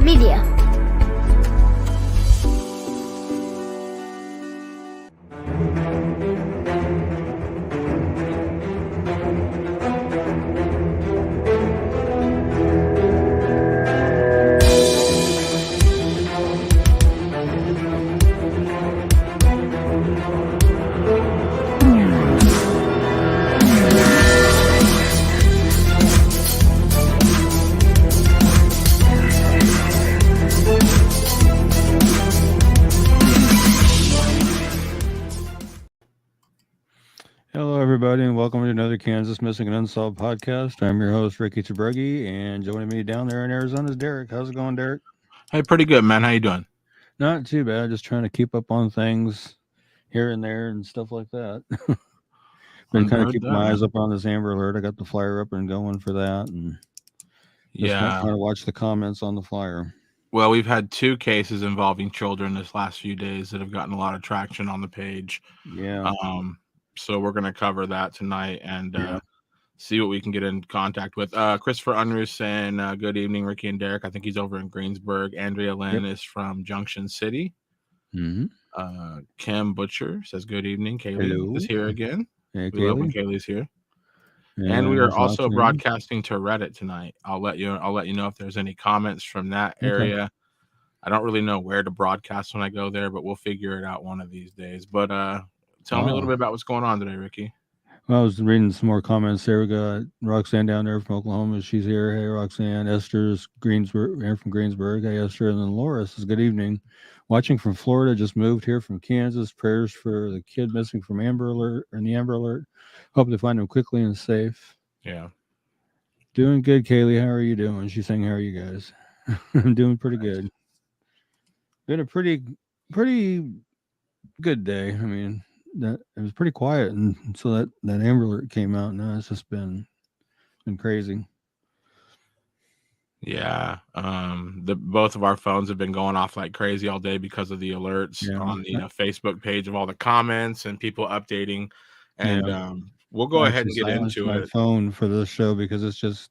Media. Hello, everybody, and welcome to another Kansas Missing and Unsolved podcast. I'm your host, Ricky Tabruggi, and joining me down there in Arizona is Derek. How's it going, Derek? Hey, pretty good, man. How you doing? Not too bad. Just trying to keep up on things here and there and stuff like that. Been kind of keeping my eyes up on this Amber Alert. I got the flyer up and going for that, and just trying to watch the comments on the flyer. Well, we've had 2 cases involving children this last few days that have gotten a lot of traction on the page. Yeah. So we're going to cover that tonight and see what we can get in contact with. Christopher Unruh saying, good evening, Ricky and Derek. I think he's over in Greensburg. Andrea Lynn is from Junction City. Mm-hmm. Kim Butcher says, good evening. Kaylee is here again. Hey, we love when Kaylee's here. And we are also broadcasting to Reddit tonight. I'll let you know if there's any comments from that area. I don't really know where to broadcast when I go there, but we'll figure it out one of these days. But tell me a little bit about what's going on today, Ricky. Well, I was reading some more comments there. We got Roxanne down there from Oklahoma. She's here. Hey, Roxanne. Esther's here from Greensburg. Hey, Esther. And then Laura says, good evening. Watching from Florida. Just moved here from Kansas. Prayers for the kid missing from Amber Alert and the Amber Alert. Hope to find him quickly and safe. Yeah. Doing good, Kaylee. How are you doing? She's saying, how are you guys? I'm doing pretty good. Been a pretty good day. I mean, that it was pretty quiet, and so that Amber Alert came out. Now it's just been crazy. Yeah, both of our phones have been going off like crazy all day because of the alerts on the Facebook page of all the comments and people updating. And we'll go ahead and get into my phone for this show because it's just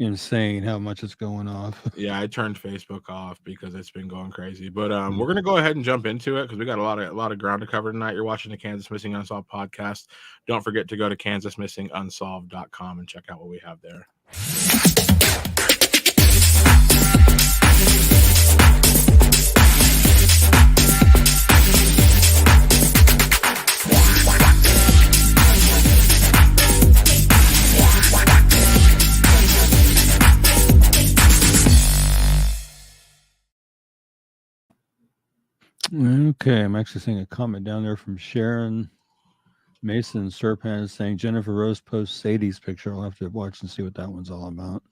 insane how much it's going off. Yeah, I turned Facebook off because it's been going crazy. But we're gonna go ahead and jump into it because we got a lot of ground to cover tonight. You're watching the Kansas Missing Unsolved podcast. Don't forget to go to kansasmissingunsolved.com and check out what we have there. Okay, I'm actually seeing a comment down there from Sharon Mason Serpan saying Jennifer Rose posts Sadie's picture. I'll have to watch and see what that one's all about.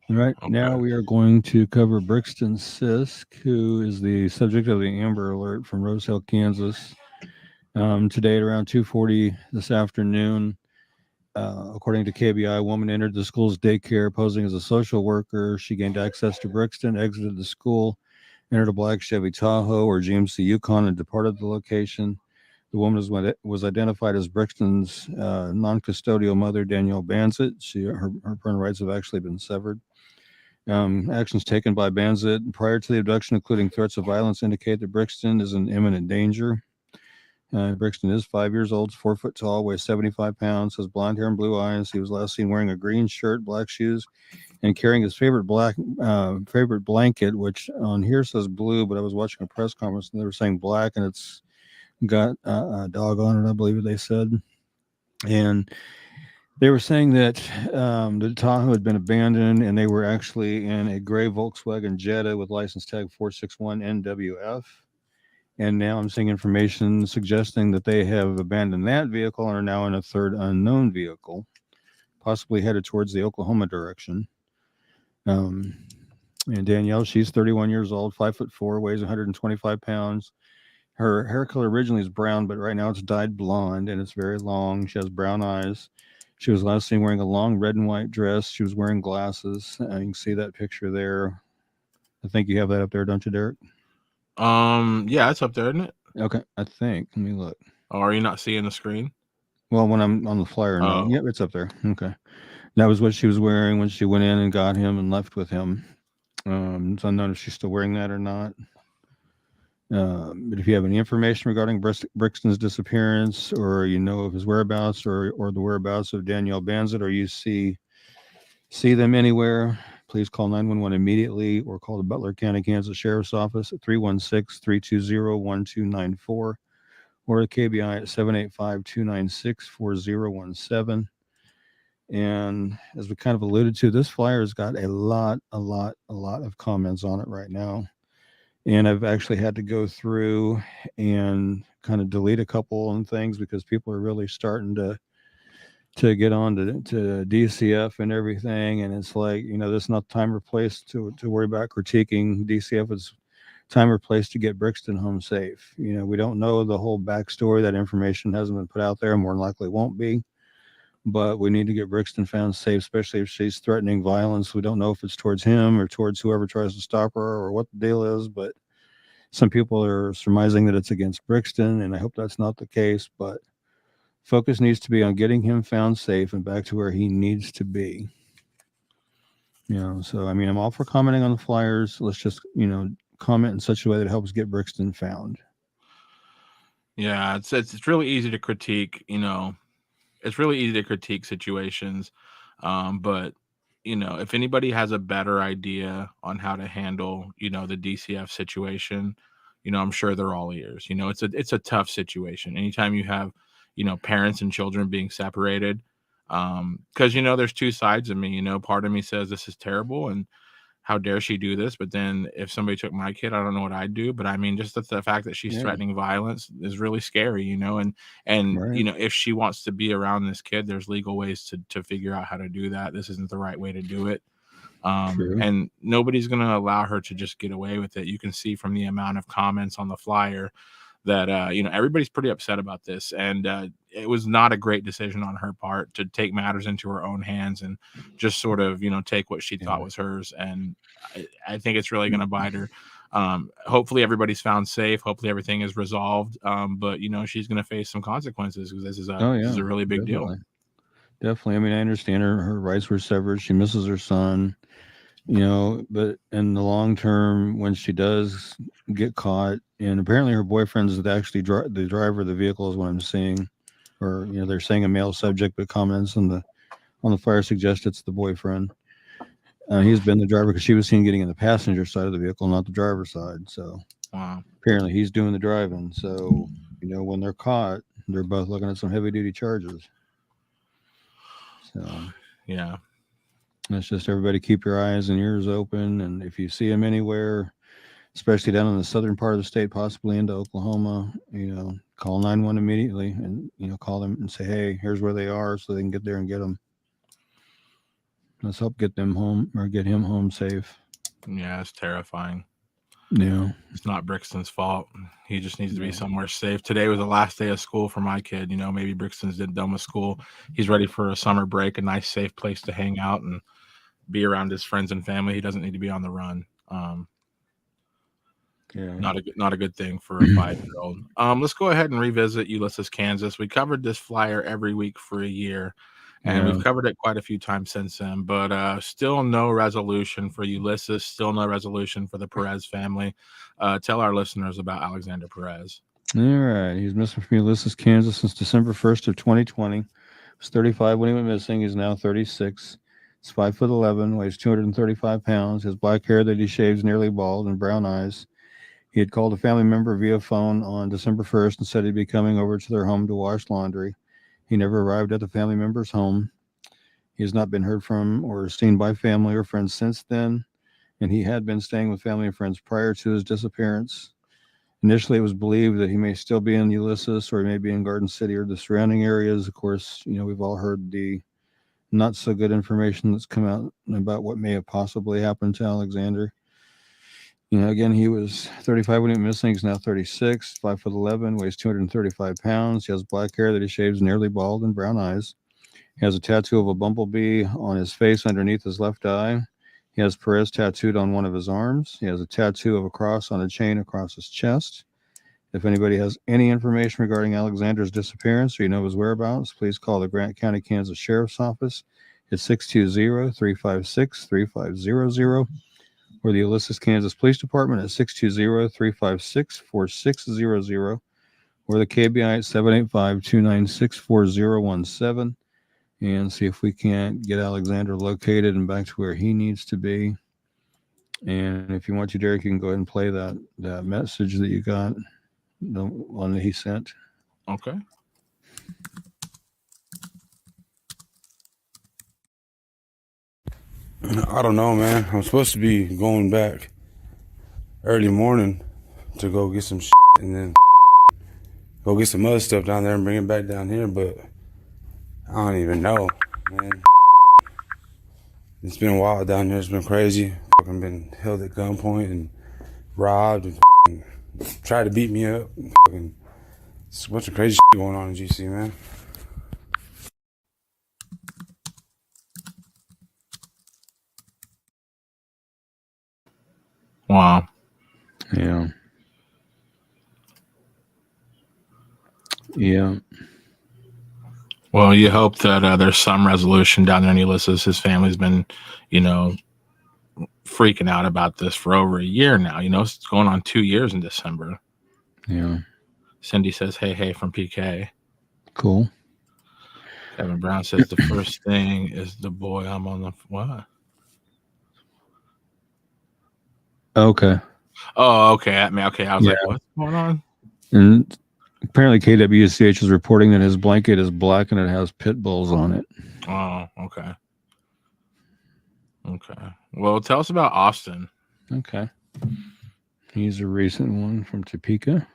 All right, now we are going to cover Brixton Sisk, who is the subject of the Amber Alert from Rose Hill, Kansas. Today at around 2:40 this afternoon, according to KBI, a woman entered the school's daycare posing as a social worker. She gained access to Brixton, exited the school, entered a black Chevy Tahoe or GMC Yukon, and departed the location. The woman was identified as Brixton's non-custodial mother, Danielle Banzit. Her parental rights have actually been severed. Actions taken by Banzit prior to the abduction, including threats of violence, indicate that Brixton is in imminent danger. Brixton is 5 years old, 4 foot tall, weighs 75 pounds, has blonde hair and blue eyes. He was last seen wearing a green shirt, black shoes, and carrying his favorite blanket, which on here says blue, but I was watching a press conference and they were saying black, and it's got a dog on it, I believe they said. And they were saying that the Tahoe had been abandoned, and they were actually in a gray Volkswagen Jetta with license tag 461 NWF. And now I'm seeing information suggesting that they have abandoned that vehicle and are now in a third unknown vehicle, possibly headed towards the Oklahoma direction. And Danielle, she's 31 years old, 5'4", weighs 125 pounds. Her hair color originally is brown, but right now it's dyed blonde and it's very long. She has brown eyes. She was last seen wearing a long red and white dress. She was wearing glasses. You can see that picture there. I think you have that up there, don't you, Derek? Yeah, it's up there, isn't it? Okay, I think. Let me look. Oh, are you not seeing the screen? Well, when I'm on the flyer, no. Yep, it's up there. Okay. That was what she was wearing when she went in and got him and left with him. It's unknown if she's still wearing that or not. But if you have any information regarding Brixton's disappearance, or you know of his whereabouts, or the whereabouts of Danielle Banzett, or you see them anywhere, please call 911 immediately, or call the Butler County, Kansas Sheriff's Office at 316-320-1294, or the KBI at 785-296-4017. And as we kind of alluded to, this flyer has got a lot of comments on it right now. And I've actually had to go through and kind of delete a couple and things because people are really starting to get on to DCF and everything. And it's like, this is not time or place to worry about critiquing DCF. It's time or place to get Brixton home safe. We don't know the whole backstory. That information hasn't been put out there, and more than likely won't be. But we need to get Brixton found safe, especially if she's threatening violence. We don't know if it's towards him or towards whoever tries to stop her or what the deal is, but some people are surmising that it's against Brixton, and I hope that's not the case. But focus needs to be on getting him found safe and back to where he needs to be. So, I mean, I'm all for commenting on the flyers. Let's just, comment in such a way that helps get Brixton found. Yeah, it's really easy to critique, it's really easy to critique situations. But if anybody has a better idea on how to handle, the DCF situation, I'm sure they're all ears. It's a tough situation. Anytime you have, parents and children being separated, because there's two sides of me. Part of me says this is terrible and how dare she do this? But then if somebody took my kid, I don't know what I'd do. But I mean, just the fact that she's threatening violence is really scary, and Right. if she wants to be around this kid, there's legal ways to figure out how to do that. This isn't the right way to do it. True. And nobody's going to allow her to just get away with it. You can see from the amount of comments on the flyer that everybody's pretty upset about this, and it was not a great decision on her part to take matters into her own hands and just sort of take what she thought was hers. And I think it's really going to bite her. Hopefully everybody's found safe. Hopefully everything is resolved. But she's going to face some consequences because this is a really big deal. Definitely. I mean, I understand her rights were severed. She misses her son. But in the long term, when she does get caught, and apparently her boyfriend's actually the driver of the vehicle is what I'm seeing, or they're saying a male subject, but comments on the flyer suggest it's the boyfriend. He's been the driver because she was seen getting in the passenger side of the vehicle, not the driver's side. So apparently he's doing the driving. So when they're caught, they're both looking at some heavy duty charges. So yeah. It's just everybody keep your eyes and ears open. And if you see them anywhere, especially down in the southern part of the state, possibly into Oklahoma, call 911 immediately and, call them and say, hey, here's where they are so they can get there and get them. Let's help get them home or get him home safe. Yeah, it's terrifying. Yeah. It's not Brixton's fault. He just needs to be somewhere safe. Today was the last day of school for my kid. Maybe Brixton's done with school. He's ready for a summer break, a nice, safe place to hang out and be around his friends and family. He doesn't need to be on the run. Not a good thing for a 5-year-old. Let's go ahead and revisit Ulysses, Kansas. We covered this flyer every week for a year, and we've covered it quite a few times since then, but still no resolution for Ulysses, still no resolution for the Perez family. Tell our listeners about Alexander Perez. All right. He's missing from Ulysses, Kansas since December 1st of 2020. He was 35 when he went missing. He's now 36. He's 5'11", weighs 235 pounds, has black hair that he shaves nearly bald, and brown eyes. He had called a family member via phone on December 1st and said he'd be coming over to their home to wash laundry. He never arrived at the family member's home. He has not been heard from or seen by family or friends since then, and he had been staying with family and friends prior to his disappearance. Initially, it was believed that he may still be in Ulysses or he may be in Garden City or the surrounding areas. Of course, we've all heard the not so good information that's come out about what may have possibly happened to Alexander. Again, he was 35 when he went missing. He's now 36, 5'11", weighs 235 pounds. He has black hair that he shaves nearly bald and brown eyes. He has a tattoo of a bumblebee on his face underneath his left eye. He has Perez tattooed on one of his arms. He has a tattoo of a cross on a chain across his chest. If anybody has any information regarding Alexander's disappearance or his whereabouts, please call the Grant County, Kansas Sheriff's Office at 620-356-3500. or the Ulysses, Kansas Police Department at 620-356-4600, or the KBI at 785-296-4017, and see if we can't get Alexander located and back to where he needs to be. And if you want to, Derek, you can go ahead and play that message that you got, the one that he sent. Okay. I don't know, man. I'm supposed to be going back early morning to go get some shit and then go get some other stuff down there and bring it back down here, but I don't even know, man. It's been wild down there. It's been crazy. Fucking been held at gunpoint and robbed and tried to beat me up. It's a bunch of crazy shit going on in GC, man. Wow. Yeah. Yeah. Well, you hope that there's some resolution down there in Ulysses. His family's been, freaking out about this for over a year now. It's going on 2 years in December. Yeah. Cindy says, hey, from PK. Cool. Kevin Brown says the first thing is the boy I'm on the what? Okay. Oh, okay. I was like, what's going on? And apparently KWCH is reporting that his blanket is black and it has pit bulls on it. Oh, okay. Okay. Well, tell us about Austin. Okay. He's a recent one from Topeka.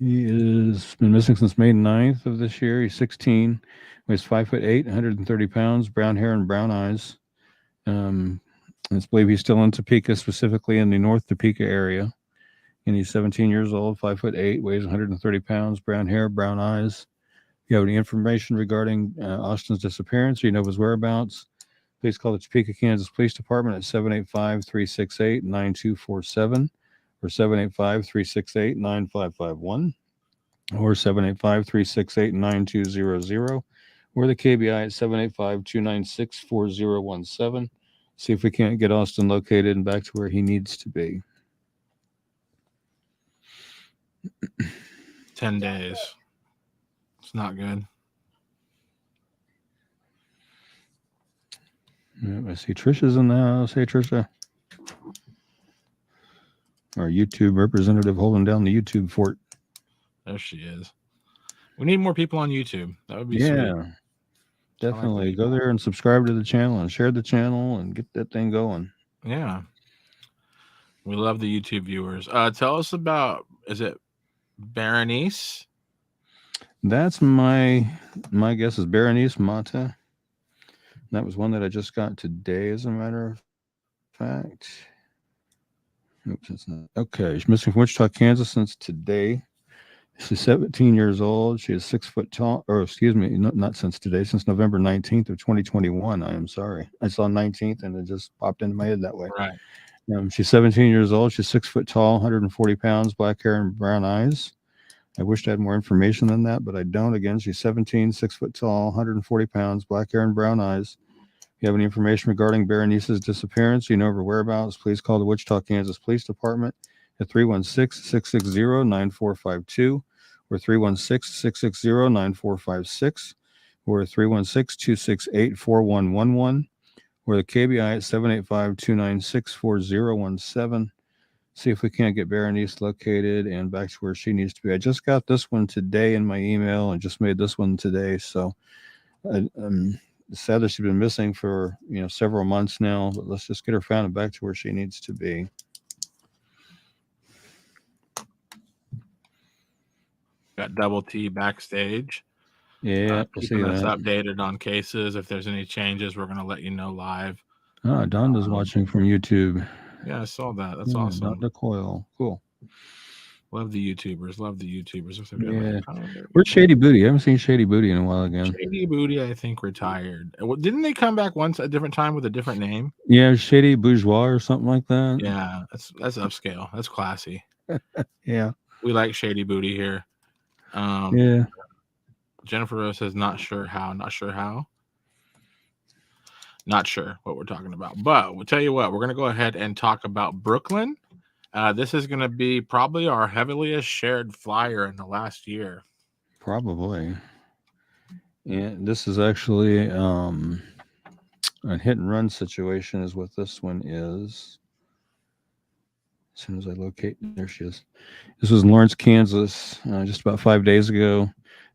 He has been missing since May 9th of this year. He's 16, weighs 5'8", 130 pounds, brown hair and brown eyes. It's believed he's still in Topeka, specifically in the North Topeka area. And he's 17 years old, 5'8", weighs 130 pounds, brown hair, brown eyes. If you have any information regarding Austin's disappearance or you know of his whereabouts, please call the Topeka, Kansas Police Department at 785-368-9247 or 785-368-9551 or 785-368-9200 or the KBI at 785-296-4017. See if we can't get Austin located and back to where he needs to be. 10 days. It's not good. Yeah, I see Trisha's in the house. Hey, Trisha. Our YouTube representative holding down the YouTube fort. There she is. We need more people on YouTube. That would be sweet. Definitely. Like go there and subscribe to the channel and share the channel and get that thing going. Yeah. We love the YouTube viewers. Tell us about, is it Berenice? That's my guess is Berenice Mata. That was one that I just got today, as a matter of fact. Oops, it's not. Okay, she's missing from Wichita, Kansas since today. She's 17 years old. She is 6 foot tall, or excuse me, not since today, since November 19th of 2021. I am sorry. I saw 19th and it just popped into my head that way. Right. She's 17 years old. She's 6 foot tall, 140 pounds, black hair and brown eyes. I wished I had more information than that, but I don't. Again, she's 17, 6 foot tall, 140 pounds, black hair and brown eyes. If you have any information regarding Berenice's disappearance, you know her whereabouts, please call the Wichita, Kansas Police Department at 316-660-9452 or 316-660-9456 or 316-268-4111 or the KBI at 785-296-4017. See if we can't get Berenice located and back to where she needs to be. I just got this one today in my email and just made this one today. So I'm sad that she's been missing for several months now, but let's just get her found and back to where she needs to be. Got Double T backstage. Yeah, keeping us updated on cases. If there's any changes, we're going to let you know live. Oh, Donda's watching from YouTube. Yeah, I saw that. That's awesome. Donda Coyle. Cool. Love the YouTubers. Yeah. Where's Shady Booty? I haven't seen Shady Booty in a while again. Shady Booty, I think, retired. Didn't they come back once a different time with a different name? Yeah, Shady Bourgeois or something like that. Yeah, that's upscale. That's classy. Yeah. We like Shady Booty here. Yeah. Jennifer Rose says, not sure how. Not sure what we're talking about, but we'll tell you what, we're going to go ahead and talk about Brooklyn. This is going to be probably our heaviest shared flyer in the last year. Probably. And this is actually a hit and run situation is what this one is. As soon as I locate, there she is. This was in Lawrence, Kansas, just about 5 days ago.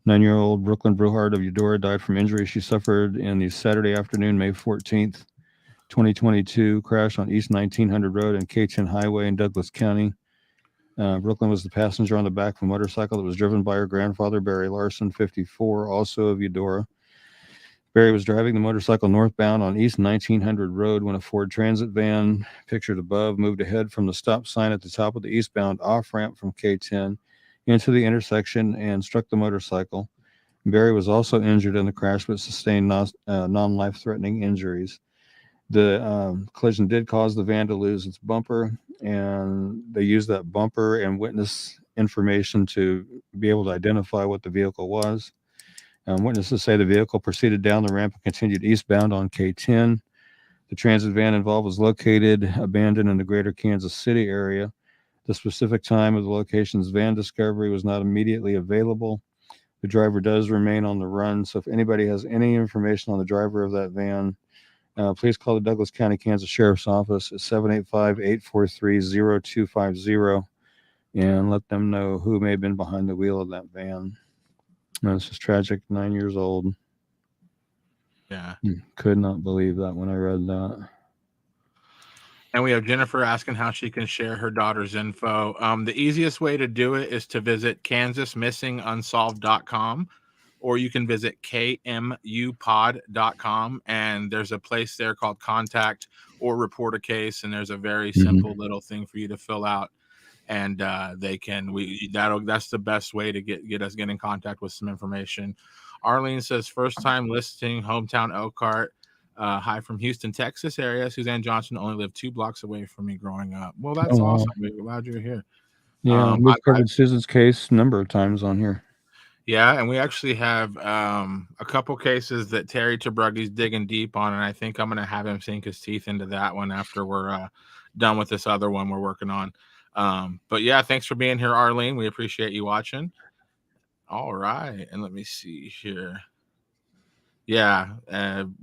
9-year-old Brooklyn Bruhart of Eudora died from injuries she suffered in the Saturday afternoon, May 14th, 2022 crash on East 1900 Road and K-10 Highway in Douglas County. Brooklyn was the passenger on the back of a motorcycle that was driven by her grandfather, Barry Larson, 54, also of Eudora. Barry was driving the motorcycle northbound on East 1900 Road when a Ford Transit van, pictured above, moved ahead from the stop sign at the top of the eastbound off-ramp from K-10 into the intersection and struck the motorcycle. Barry was also injured in the crash but sustained non-life-threatening injuries. The collision did cause the van to lose its bumper, and they used that bumper and witness information to be able to identify what the vehicle was. Witnesses say the vehicle proceeded down the ramp and continued eastbound on K-10. The transit van involved was located abandoned in the greater Kansas City area. The specific time of the location's van discovery was not immediately available. The driver does remain on the run, so if anybody has any information on the driver of that van, please call the Douglas County, Kansas Sheriff's Office at 785-843-0250 and let them know who may have been behind the wheel of that van. This is tragic. 9 years old. Yeah. Could not believe that when I read that. And we have Jennifer asking how she can share her daughter's info. The easiest way to do it is to visit kansasmissingunsolved.com, or you can visit kmupod.com, and there's a place there called contact or report a case, and there's a very simple little thing for you to fill out, and that's the best way to get in contact with some information. Arlene says first time listing, hometown Elkhart. Hi from Houston, Texas area. Suzanne Johnson only lived 2 blocks away from me growing up. Well, that's awesome. We're glad you're here. Yeah, we've covered Susan's case a number of times on here. Yeah, and we actually have a couple cases that Terry Tabruggi's digging deep on, and I think I'm going to have him sink his teeth into that one after we're done with this other one we're working on. But yeah, thanks for being here, Arlene. We appreciate you watching. All right, and let me see here. Yeah,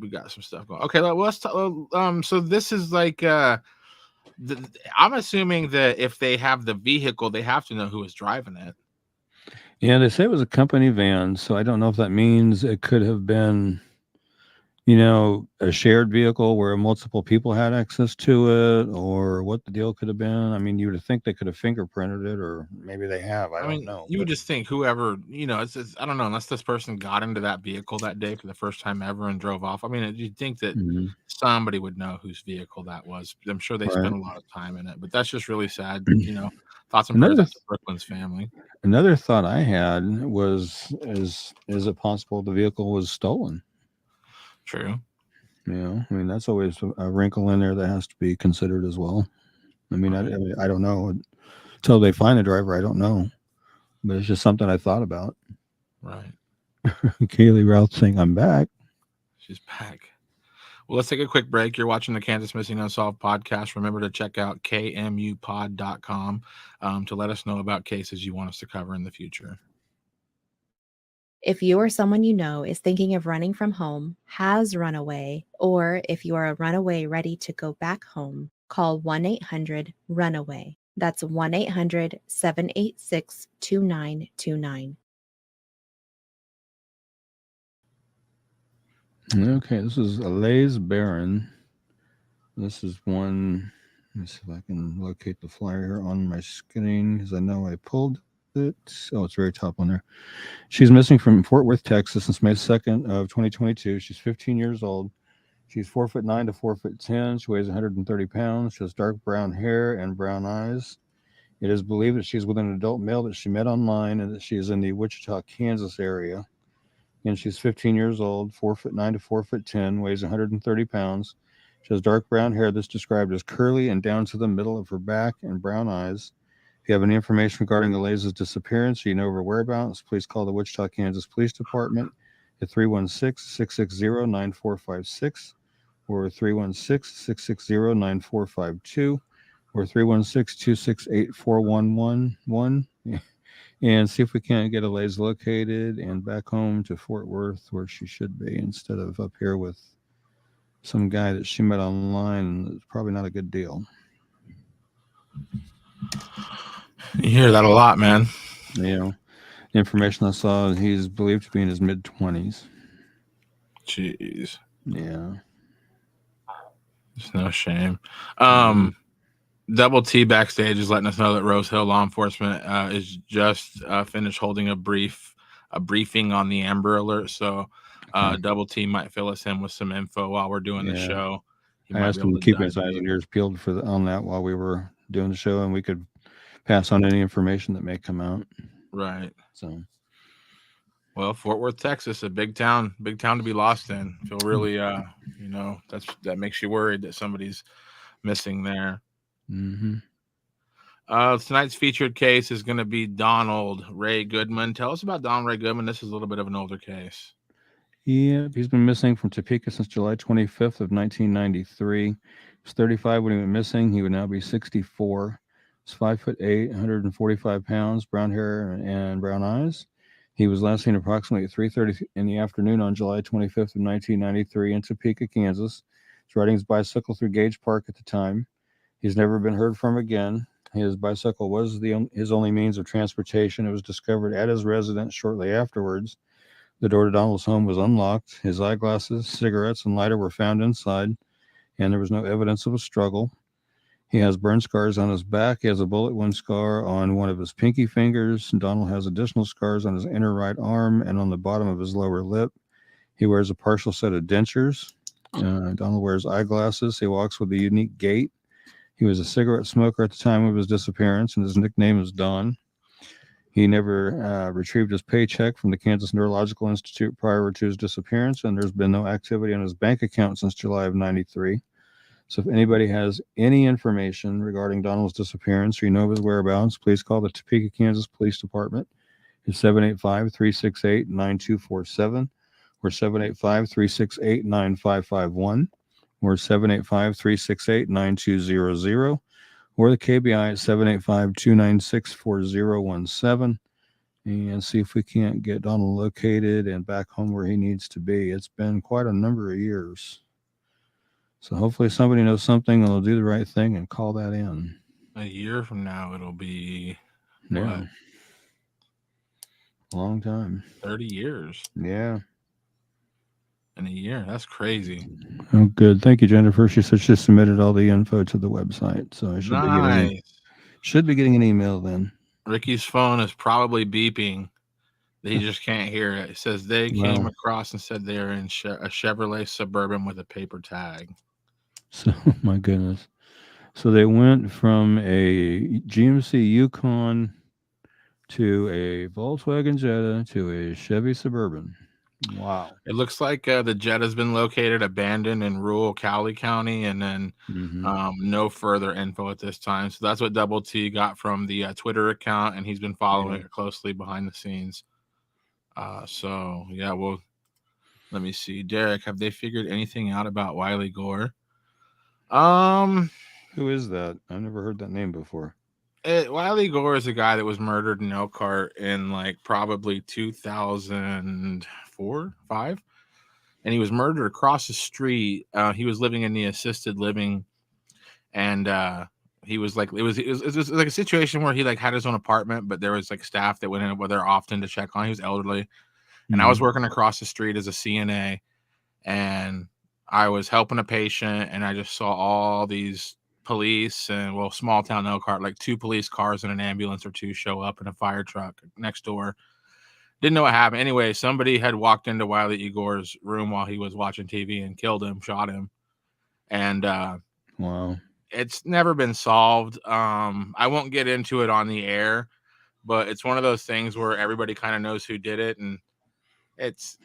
we got some stuff going. Okay, let's talk. So this is like I'm assuming that if they have the vehicle, they have to know who is driving it. Yeah, they say it was a company van, so I don't know if that means it could have been, a shared vehicle where multiple people had access to it, or what the deal could have been. I mean, you would think they could have fingerprinted it, or maybe they have. I don't know. You would just think whoever, it's I don't know, unless this person got into that vehicle that day for the first time ever and drove off. I mean, you'd think that somebody would know whose vehicle that was. I'm sure they spent a lot of time in it, but that's just really sad. Thoughts and prayers out to Brooklyn's family. Another thought I had was, is it possible the vehicle was stolen? True. I mean, that's always a wrinkle in there that has to be considered as well. I mean, I don't know. Until they find the driver, I don't know. But it's just something I thought about. Right. Kaylee Routh saying, I'm back. She's back. Well, let's take a quick break. You're watching the Kansas Missing Unsolved podcast. Remember to check out kmupod.com to let us know about cases you want us to cover in the future. If you or someone you know is thinking of running from home, has run away, or if you are a runaway ready to go back home, call 1-800-RUNAWAY. That's 1-800-786-2929. Okay, this is Alaise Barron. This is one. Let me see if I can locate the flyer here on my screen, because I know I pulled it. Oh, it's very top on there. She's missing from Fort Worth, Texas since May 2nd of 2022. She's 15 years old. She's 4'9" to 4'10". She weighs 130 pounds. She has dark brown hair and brown eyes. It is believed that she's with an adult male that she met online and that she is in the Wichita, Kansas area. And she's 15 years old, 4'9" to 4'10", weighs 130 pounds. She has dark brown hair that's described as curly and down to the middle of her back and brown eyes. If you have any information regarding Alaise's disappearance or you know her whereabouts, please call the Wichita, Kansas Police Department at 316-660-9456 or 316-660-9452 or 316-268-4111 and see if we can't get Eliza located and back home to Fort Worth where she should be instead of up here with some guy that she met online. It's probably not a good deal. You hear that a lot, man. You know, the information I saw, he's believed to be in his mid-20s. Jeez. Yeah. It's no shame. Double T backstage is letting us know that Rose Hill law enforcement is just finished holding a briefing on the Amber Alert. So Double T might fill us in with some info while we're doing the show. I asked him to keep his eyes and ears peeled on that while we were doing the show, and we could pass on any information that may come out. Right. So, well, Fort Worth, Texas, a big town to be lost in. Feel really, that makes you worried that somebody's missing there. Mm-hmm. Tonight's featured case is going to be Donald Ray Goodman. Tell us about Donald Ray Goodman. This is a little bit of an older case. Yeah, he's been missing from Topeka since July 25th of 1993. He was 35 when he went missing. He would now be 64. He's 5'8", 145 pounds, brown hair and brown eyes. He was last seen approximately at 3:30 in the afternoon on July 25th of 1993 in Topeka, Kansas. He's riding his bicycle through Gage Park at the time. He's never been heard from again. His bicycle was his only means of transportation. It was discovered at his residence shortly afterwards. The door to Donald's home was unlocked. His eyeglasses, cigarettes, and lighter were found inside, and there was no evidence of a struggle. He has burn scars on his back. He has a bullet wound scar on one of his pinky fingers. Donald has additional scars on his inner right arm and on the bottom of his lower lip. He wears a partial set of dentures. Donald wears eyeglasses. He walks with a unique gait. He was a cigarette smoker at the time of his disappearance, and his nickname is Don. He never retrieved his paycheck from the Kansas Neurological Institute prior to his disappearance, and there's been no activity on his bank account since July of 93. So if anybody has any information regarding Donald's disappearance or you know of his whereabouts, please call the Topeka, Kansas Police Department at 785-368-9247 or 785-368-9551 or 785-368-9200. Or the KBI at 785-296-4017 and see if we can't get Donald located and back home where he needs to be. It's been quite a number of years. So hopefully somebody knows something and will do the right thing and call that in. A year from now, it'll be a long time. 30 years. Yeah. In a year. That's crazy. Oh, good. Thank you, Jennifer. She said she submitted all the info to the website. So I should be getting an email then. Ricky's phone is probably beeping. He just can't hear it. It says they came across and said they're in a Chevrolet Suburban with a paper tag. So, my goodness. So they went from a GMC Yukon to a Volkswagen Jetta to a Chevy Suburban. Wow. It looks like the Jetta's been located abandoned in rural Cowley County, and then no further info at this time. So that's what Double T got from the Twitter account, and he's been following it closely behind the scenes. So yeah, well, let me see. Derek, have they figured anything out about Wiley Gore? Who is that? I've never heard that name before. Wiley Gore is a guy that was murdered in Elkhart in like probably 2004-5, and he was murdered across the street. He was living in the assisted living, and he was like it was like a situation where he like had his own apartment, but there was like staff that went in there often to check on. He was elderly, and I was working across the street as a CNA, and I was helping a patient, and I just saw all these police and small town Elkhart, like 2 police cars and an ambulance or 2 show up in a fire truck next door. Didn't know what happened. Anyway, somebody had walked into Wiley Gore's room while he was watching TV and killed him, shot him. And wow, it's never been solved. I won't get into it on the air, but it's one of those things where everybody kind of knows who did it, and it's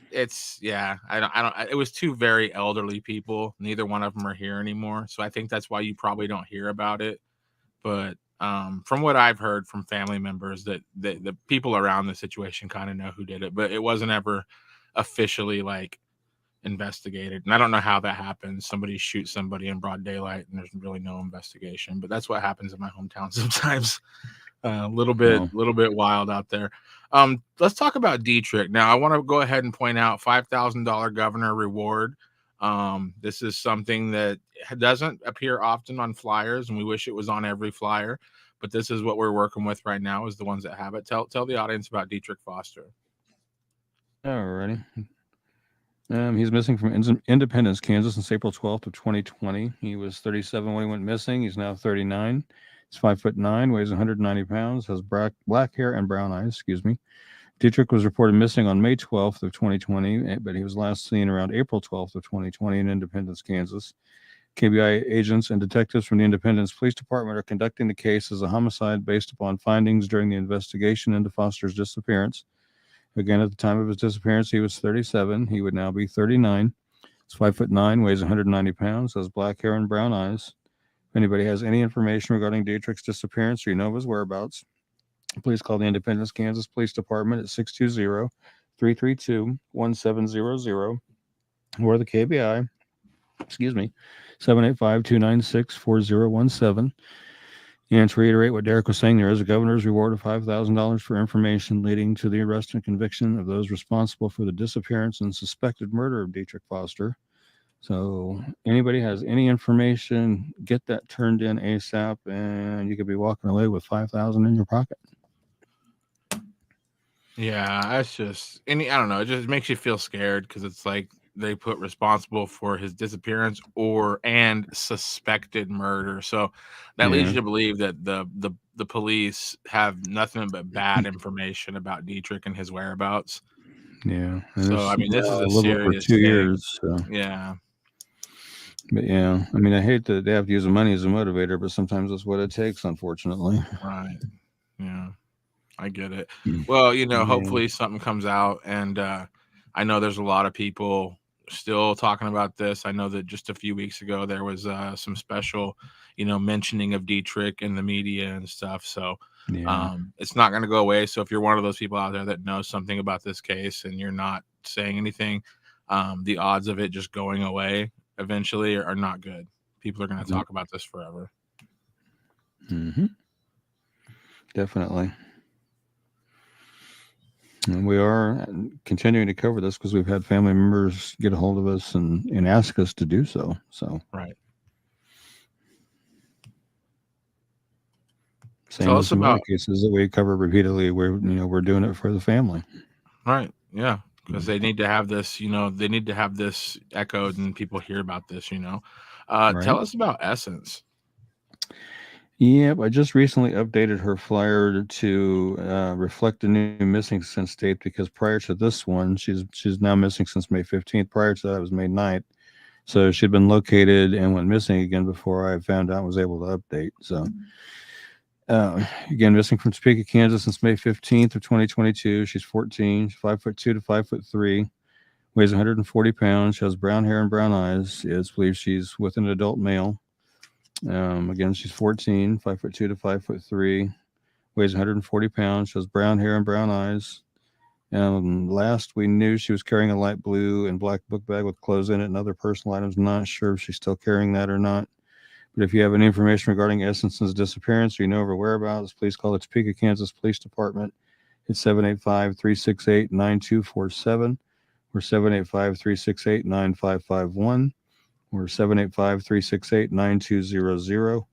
yeah. I don't. It was 2 very elderly people. Neither one of them are here anymore, so I think that's why you probably don't hear about it. But from what I've heard from family members, that the people around the situation kind of know who did it, but it wasn't ever officially like investigated. And I don't know how that happens. Somebody shoots somebody in broad daylight and there's really no investigation, but that's what happens in my hometown sometimes. A little bit wild out there. Let's talk about Dietrich. Now, I want to go ahead and point out $5,000 governor reward. This is something that doesn't appear often on flyers, and we wish it was on every flyer, but this is what we're working with right now, is the ones that have it. Tell the audience about Dietrich Foster. Alrighty. He's missing from Independence, Kansas since April 12th of 2020. He was 37 when he went missing. He's now 39. He's 5'9", weighs 190 pounds, has black hair and brown eyes. Dietrich was reported missing on May 12th of 2020, but he was last seen around April 12th of 2020 in Independence, Kansas. KBI agents and detectives from the Independence Police Department are conducting the case as a homicide based upon findings during the investigation into Foster's disappearance. Again, at the time of his disappearance, he was 37. He would now be 39. He's 5'9", weighs 190 pounds, has black hair and brown eyes. If anybody has any information regarding Dietrich's disappearance or you know of his whereabouts, please call the Independence, Kansas Police Department at 620-332-1700 or the KBI, 785-296-4017. And to reiterate what Derek was saying, there is a governor's reward of $5,000 for information leading to the arrest and conviction of those responsible for the disappearance and suspected murder of Dietrich Foster. So anybody has any information, get that turned in ASAP, and you could be walking away with $5,000 in your pocket. Yeah, that's just I don't know. It just makes you feel scared because it's like they put responsible for his disappearance and suspected murder. So that leads you to believe that the police have nothing but bad information about Dietrich and his whereabouts. Yeah. So I mean, this is a serious 2 thing. years. So. Yeah. But yeah, I mean, I hate that they have to use the money as a motivator, but sometimes that's what it takes, unfortunately. Right. Yeah. I get it. Well, hopefully something comes out, and I know there's a lot of people still talking about this. I know that just a few weeks ago there was some special, mentioning of Dietrich in the media and stuff. So it's not going to go away. So if you're one of those people out there that knows something about this case and you're not saying anything, the odds of it just going away eventually are not good. People are going to talk about this forever. Mm-hmm. Definitely. And we are continuing to cover this because we've had family members get a hold of us and ask us to do so. So right. Same as some other cases that we cover repeatedly. We're doing it for the family. Right. Yeah. Because they need to have this, they need to have this echoed and people hear about this, Right. Tell us about Essence. Yep, I just recently updated her flyer to reflect the new missing since date because prior to this one, she's now missing since May 15th. Prior to that, it was May 9th. So she'd been located and went missing again before I found out and was able to update. So again, missing from Topeka, Kansas since May 15th of 2022. She's 14, 5'2" to 5'3", weighs 140 pounds. She has brown hair and brown eyes. It's believed she's with an adult male. Again, she's 14, 5'2" to 5'3", weighs 140 pounds. She has brown hair and brown eyes. Last we knew, she was carrying a light blue and black book bag with clothes in it and other personal items. Not sure if she's still carrying that or not. But if you have any information regarding Essence's disappearance or you know of her whereabouts, please call the Topeka, Kansas Police Department at 785-368-9247 or 785-368-9551. or 785-368-9200,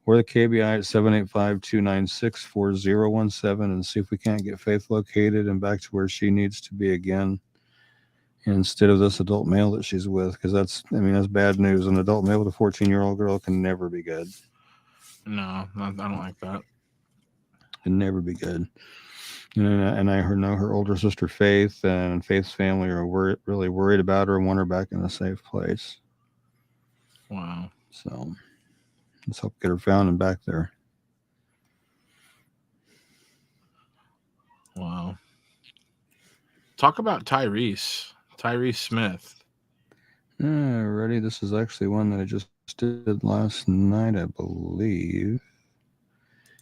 or the KBI at 785-296-4017, and see if we can't get Faith located and back to where she needs to be again, instead of this adult male that she's with, because that's bad news. An adult male with a 14-year-old girl can never be good. No, I don't like that. Can never be good. And I know her older sister Faith and Faith's family are really worried about her and want her back in a safe place. Wow. So let's hope get her found and back there. Wow. Talk about Tyrese Smith. Alrighty, this is actually one that I just did last night, I believe.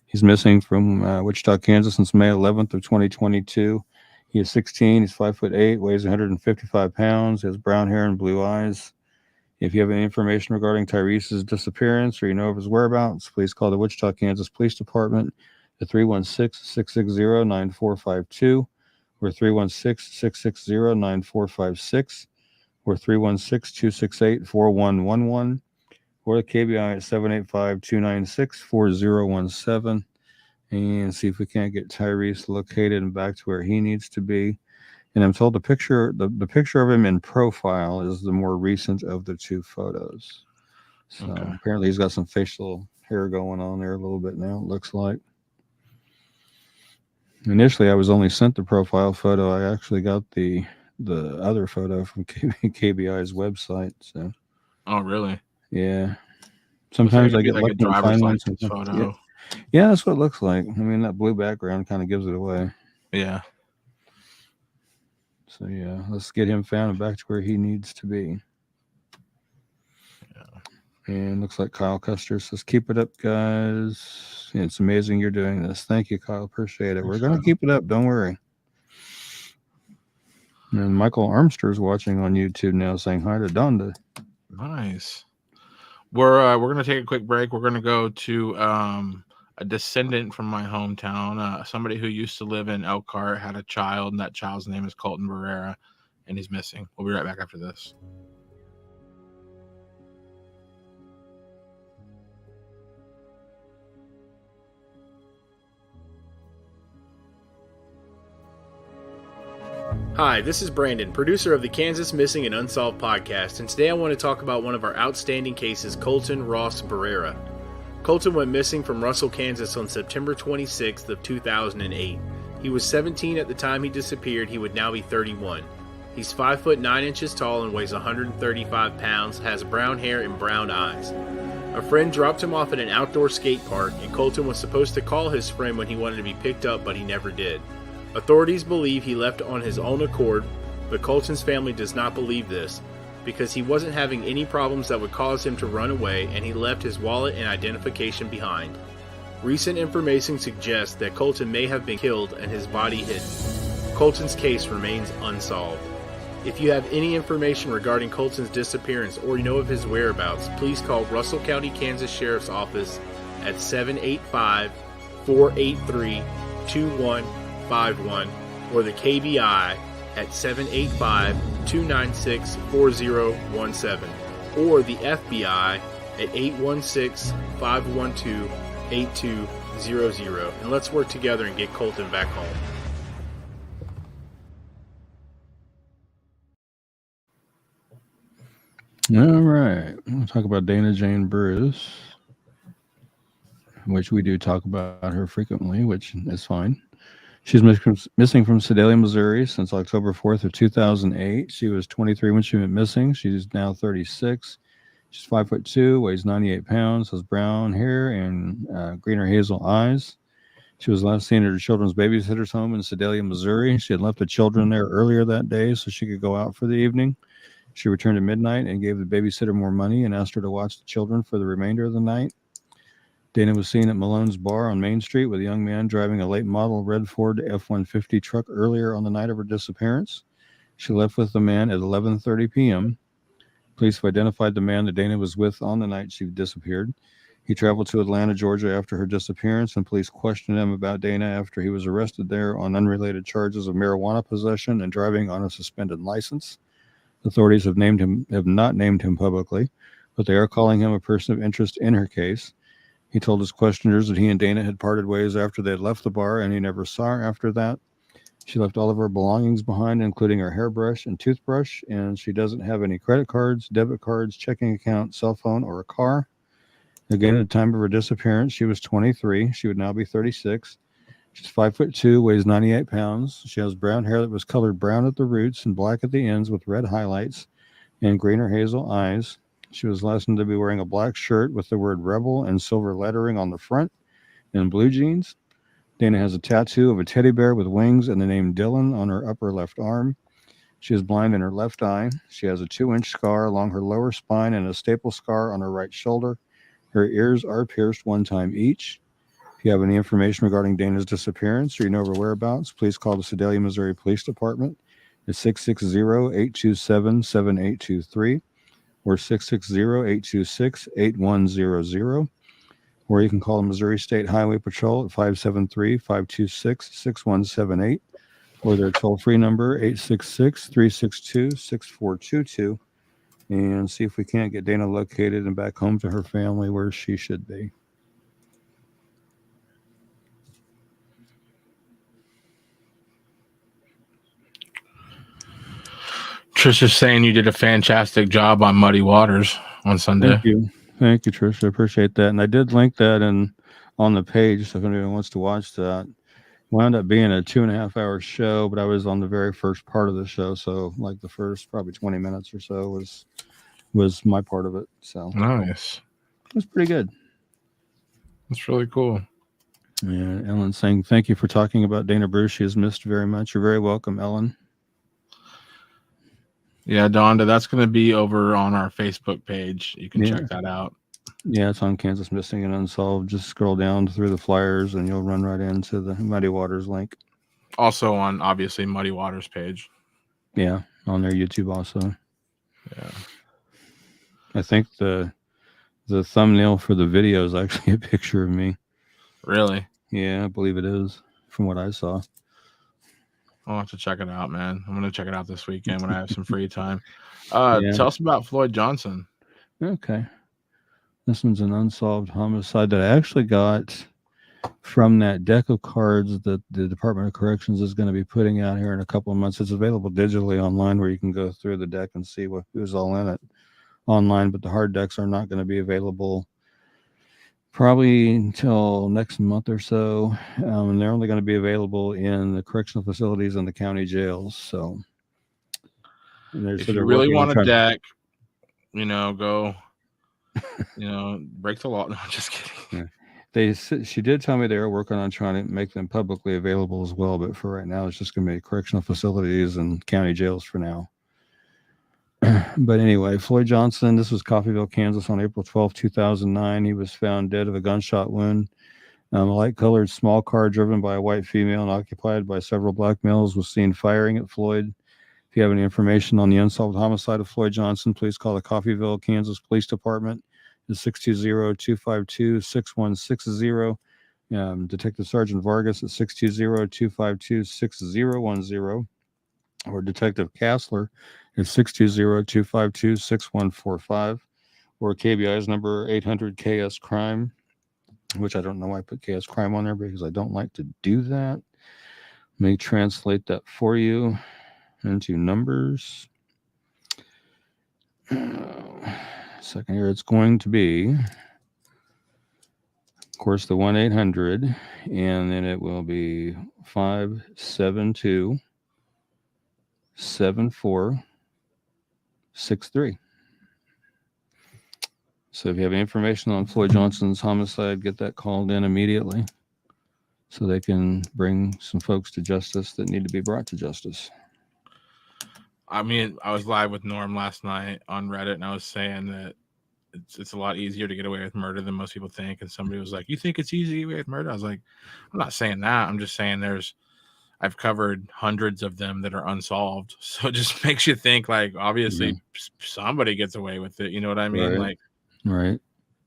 He's missing from Wichita, Kansas since May 11th of 2022. He is 16. He's 5'8", weighs 155 pounds, has brown hair and blue eyes. If you have any information regarding Tyrese's disappearance or you know of his whereabouts, please call the Wichita, Kansas Police Department at 316-660-9452 or 316-660-9456 or 316-268-4111 or the KBI at 785-296-4017 and see if we can't get Tyrese located and back to where he needs to be. And I'm told the picture of him in profile is the more recent of the two photos. So apparently he's got some facial hair going on there a little bit now, it looks like. Initially, I was only sent the profile photo. I actually got the other photo from KBI's website. So. Oh, really? Yeah. Sometimes I get like lucky a and find one. photo. Yeah, that's what it looks like. I mean, that blue background kind of gives it away. Yeah. So, yeah, let's get him found and back to where he needs to be. Yeah. And looks like Kyle Custer says, keep it up, guys. It's amazing you're doing this. Thank you, Kyle. Appreciate it. We're going to keep it up. Don't worry. And Michael Armster's watching on YouTube now saying hi to Donda. Nice. We're going to take a quick break. We're going to go to a descendant from my hometown, somebody who used to live in Elkhart, had a child, and that child's name is Colton Barrera, and he's missing. We'll be right back after this. Hi, this is Brandon, producer of the Kansas Missing and Unsolved podcast, and today I want to talk about one of our outstanding cases, Colton Ross Barrera. Colton went missing from Russell, Kansas on September 26th of 2008. He was 17 at the time he disappeared. He would now be 31. He's 5 foot 9 inches tall and weighs 135 pounds, has brown hair and brown eyes. A friend dropped him off at an outdoor skate park, and Colton was supposed to call his friend when he wanted to be picked up, but he never did. Authorities believe he left on his own accord, but Colton's family does not believe this, because he wasn't having any problems that would cause him to run away, and he left his wallet and identification behind. Recent information suggests that Colton may have been killed and his body hidden. Colton's case remains unsolved. If you have any information regarding Colton's disappearance or you know of his whereabouts, please call Russell County, Kansas Sheriff's Office at 785-483-2151 or the KBI at 785-296-4017 or the FBI at 816-512-8200. And let's work together and get Colton back home. All right. We'll talk about Dana Jane Bruce, which we do talk about her frequently, which is fine. She's missing from Sedalia, Missouri since October 4th of 2008. She was 23 when she went missing. She's now 36. She's 5'2", weighs 98 pounds, has brown hair and green or hazel eyes. She was last seen at her children's babysitter's home in Sedalia, Missouri. She had left the children there earlier that day so she could go out for the evening. She returned at midnight and gave the babysitter more money and asked her to watch the children for the remainder of the night. Dana was seen at Malone's Bar on Main Street with a young man driving a late model red Ford F-150 truck earlier on the night of her disappearance. She left with the man at 11:30 p.m. Police have identified the man that Dana was with on the night she disappeared. He traveled to Atlanta, Georgia after her disappearance, and police questioned him about Dana after he was arrested there on unrelated charges of marijuana possession and driving on a suspended license. Authorities have not named him publicly, but they are calling him a person of interest in her case. He told his questioners that he and Dana had parted ways after they had left the bar, and he never saw her after that. She left all of her belongings behind, including her hairbrush and toothbrush, and she doesn't have any credit cards, debit cards, checking account, cell phone, or a car. Again, at the time of her disappearance, she was 23. She would now be 36. She's 5'2", weighs 98 pounds. She has brown hair that was colored brown at the roots and black at the ends with red highlights and green or hazel eyes. She was last known to be wearing a black shirt with the word Rebel and silver lettering on the front and blue jeans. Dana has a tattoo of a teddy bear with wings and the name Dylan on her upper left arm. She is blind in her left eye. She has a 2-inch scar along her lower spine and a staple scar on her right shoulder. Her ears are pierced one time each. If you have any information regarding Dana's disappearance or you know her whereabouts, please call the Sedalia, Missouri Police Department at 660-827-7823 or 660-826-8100. Or you can call the Missouri State Highway Patrol at 573-526-6178 or their toll-free number 866-362-6422 and see if we can't get Dana located and back home to her family where she should be. Trisha's saying you did a fantastic job on Muddy Waters on Sunday. Thank you, Trisha. I appreciate that. And I did link that on the page, so if anyone wants to watch that. Wound up being a 2.5-hour show, but I was on the very first part of the show, so like the first probably 20 minutes or so was my part of it. So nice. It was pretty good. That's really cool. Yeah, Ellen saying thank you for talking about Dana Bruce. She is missed very much. You're very welcome, Ellen. Yeah, Donda, that's going to be over on our Facebook page. You can check that out. Yeah, it's on Kansas Missing and Unsolved. Just scroll down through the flyers and you'll run right into the Muddy Waters link. Also on, obviously, Muddy Waters page. Yeah, on their YouTube also. Yeah. I think the thumbnail for the video is actually a picture of me. Really? Yeah, I believe it is from what I saw. I'll have to check it out, man. I'm going to check it out this weekend when I have some free time. Tell us about Floyd Johnson. Okay. This one's an unsolved homicide that I actually got from that deck of cards that the Department of Corrections is going to be putting out here in a couple of months. It's available digitally online where you can go through the deck and see who's all in it online, but the hard decks are not going to be available probably until next month or so. And they're only going to be available in the correctional facilities and the county jails. So if you really want a deck, go... break the law. No, I'm just kidding. Yeah. She did tell me they were working on trying to make them publicly available as well, but for right now, it's just going to be correctional facilities and county jails for now. But anyway, Floyd Johnson, this was Coffeyville, Kansas on April 12, 2009. He was found dead of a gunshot wound. A light-colored small car driven by a white female and occupied by several black males was seen firing at Floyd. If you have any information on the unsolved homicide of Floyd Johnson, please call the Coffeyville, Kansas Police Department at 620-252-6160. Detective Sergeant Vargas at 620-252-6010. Or Detective Kassler at 620-252-6145. Or KBI's number 800 KS Crime, which I don't know why I put KS Crime on there because I don't like to do that. Let me translate that for you into numbers. Second here, it's going to be, of course, the 1-800, and then it will be 572-7463. So if you have any information on Floyd Johnson's homicide, get that called in immediately so they can bring some folks to justice that need to be brought to justice. I mean, I was live with Norm last night on Reddit, and I was saying that it's a lot easier to get away with murder than most people think. And somebody was like, "You think it's easy to get away with murder?" I was like, "I'm not saying that. I'm just saying I've covered hundreds of them that are unsolved. So it just makes you think, like, obviously somebody gets away with it. You know what I mean? Right.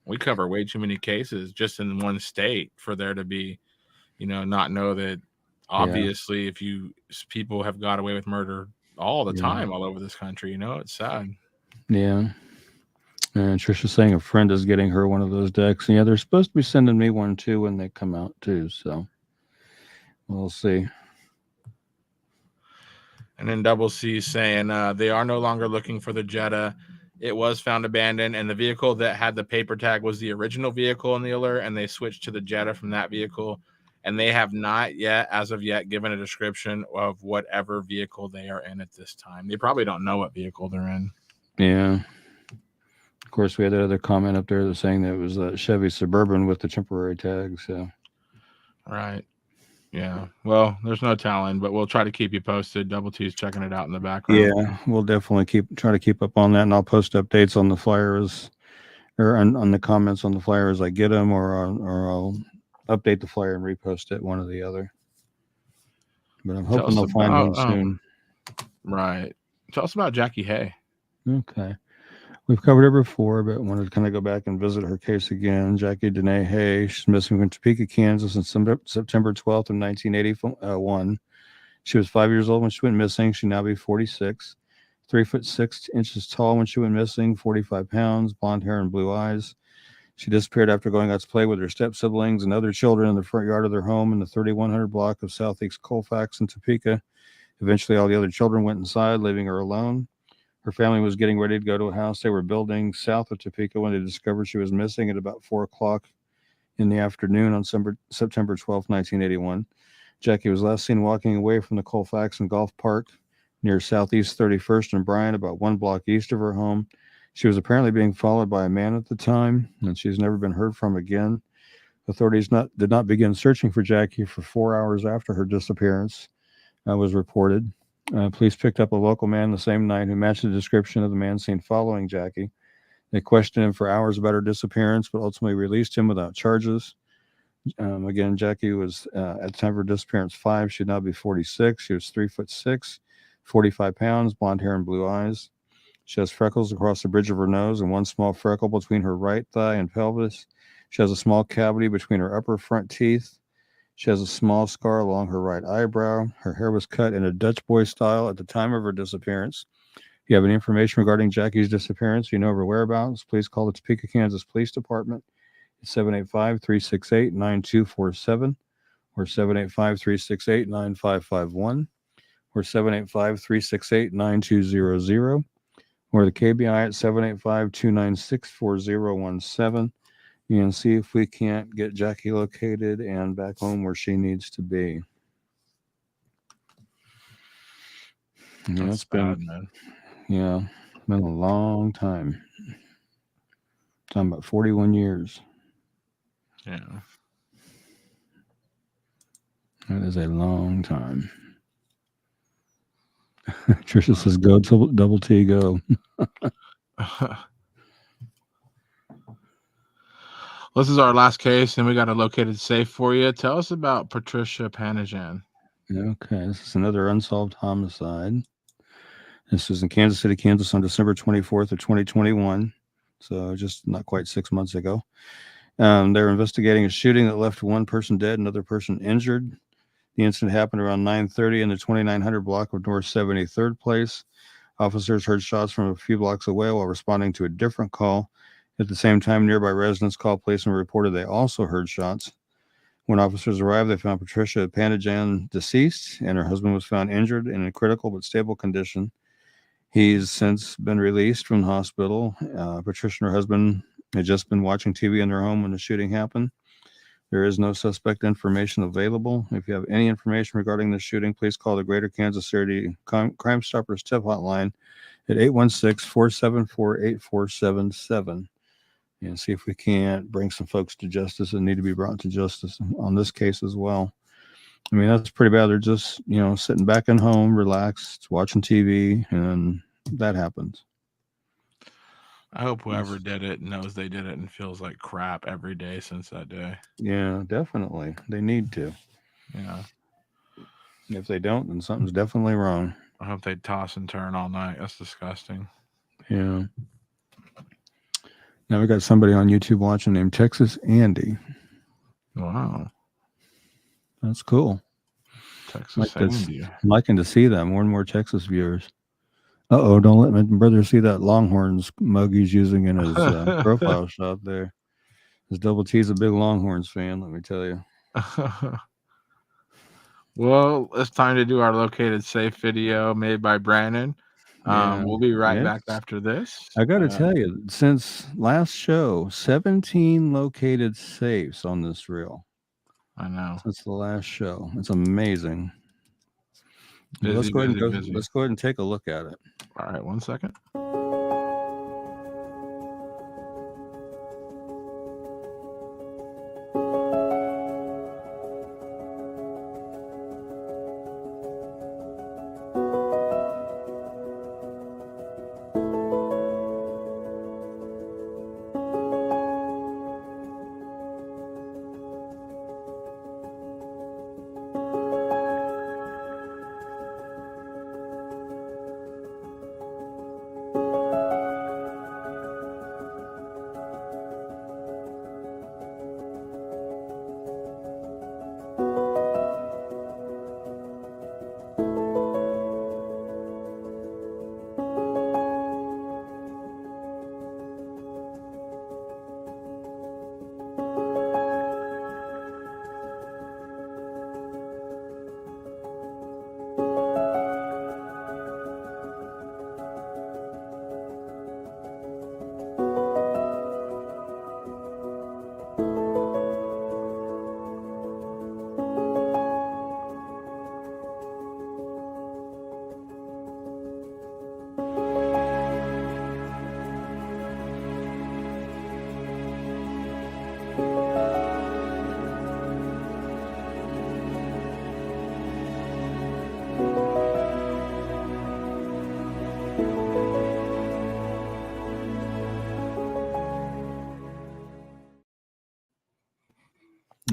We cover way too many cases just in one state for there to be, not know that obviously if people have got away with murder all the time all over this country, it's sad. Yeah. And Trisha's saying a friend is getting her one of those decks. And they're supposed to be sending me one too when they come out too. So we'll see. And then Double C saying they are no longer looking for the Jetta. It was found abandoned, and the vehicle that had the paper tag was the original vehicle in the alert, and they switched to the Jetta from that vehicle. And they have not yet, as of yet, given a description of whatever vehicle they are in at this time. They probably don't know what vehicle they're in. Yeah. Of course, we had that other comment up there that's saying that it was a Chevy Suburban with the temporary tag. So, right. Yeah. Well, there's no telling, but we'll try to keep you posted. Double T's checking it out in the background. Yeah, we'll definitely try to keep up on that, and I'll post updates on the flyers or on the comments on the flyer as I get them, or I'll update the flyer and repost it, one or the other. But I'm Tell hoping us they'll find one about, soon. Right. Tell us about Jackie Hay. Okay. We've covered her before, but wanted to kind of go back and visit her case again. Jackie Danae Hay, she's missing from Topeka, Kansas on September 12th of 1981. She was 5 years old when she went missing. She'd now be 46. 3'6" tall when she went missing, 45 pounds, blonde hair and blue eyes. She disappeared after going out to play with her step siblings and other children in the front yard of their home in the 3100 block of Southeast Colfax in Topeka. Eventually, all the other children went inside, leaving her alone. Her family was getting ready to go to a house they were building south of Topeka when they discovered she was missing at about 4 o'clock in the afternoon on September 12, 1981. Jackie was last seen walking away from the Colfax and Golf Park near Southeast 31st and Bryan, about 1 block east of her home. She was apparently being followed by a man at the time, and she's never been heard from again. Authorities did not begin searching for Jackie for 4 hours after her disappearance was reported. Police picked up a local man the same night who matched the description of the man seen following Jackie. They questioned him for hours about her disappearance, but ultimately released him without charges. Again, Jackie was, at the time of her disappearance, 5. She'd now be 46. She was 3'6", 45 pounds, blonde hair and blue eyes. She has freckles across the bridge of her nose and 1 small freckle between her right thigh and pelvis. She has a small cavity between her upper front teeth. She has a small scar along her right eyebrow. Her hair was cut in a Dutch boy style at the time of her disappearance. If you have any information regarding Jackie's disappearance, you know her whereabouts, please call the Topeka, Kansas Police Department at 785-368-9247 or 785-368-9551 or 785-368-9200 or the KBI at 785-296-4017. And see if we can't get Jackie located and back home where she needs to be. Yeah, That's bad, man. Yeah, it's been a long time. Talking about 41 years. Yeah. That is a long time. Trisha says, go double T, go. This is our last case, and we got a located safe for you. Tell us about Patricia Panajan. Okay, this is another unsolved homicide. This was in Kansas City, Kansas on December 24th of 2021. So just not quite 6 months ago. They're investigating a shooting that left 1 person dead, another person injured. The incident happened around 9:30 in the 2900 block of North 73rd Place. Officers heard shots from a few blocks away while responding to a different call. At the same time, nearby residents called police and reported they also heard shots. When officers arrived, they found Patricia Panajan deceased, and her husband was found injured in a critical but stable condition. He's since been released from the hospital. Patricia and her husband had just been watching TV in their home when the shooting happened. There is no suspect information available. If you have any information regarding the shooting, please call the Greater Kansas City Crime Stoppers tip hotline at 816-474-8477 and see if we can't bring some folks to justice that need to be brought to justice on this case as well. I mean, that's pretty bad. They're just, sitting back at home, relaxed, watching TV, and that happens. I hope whoever did it knows they did it and feels like crap every day since that day. Yeah, definitely. They need to. Yeah. If they don't, then something's definitely wrong. I hope they toss and turn all night. That's disgusting. Yeah. Now we got somebody on YouTube watching named Texas Andy. Wow. That's cool. Texas Andy. I'm liking to see that. More and more Texas viewers. Uh-oh, don't let my brother see that Longhorns mug he's using in his profile shot there. His double T's a big Longhorns fan, let me tell you. Well, it's time to do our located safe video made by Brandon. We'll be right back after this. I got to tell you, since last show, 17 located safes on this reel. I know. Since the last show. It's amazing. Let's go ahead and take a look at it. All right, 1 second.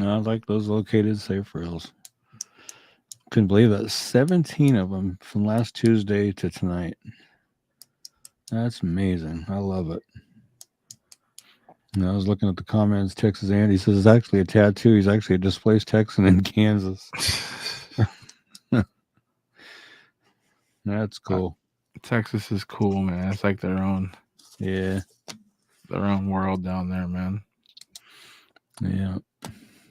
I like those located safe rails. Couldn't believe that. 17 of them from last Tuesday to tonight. That's amazing. I love it. And I was looking at the comments. Texas Andy says it's actually a tattoo. He's actually a displaced Texan in Kansas. That's cool. Texas is cool, man. It's like their own world down there, man. Yeah.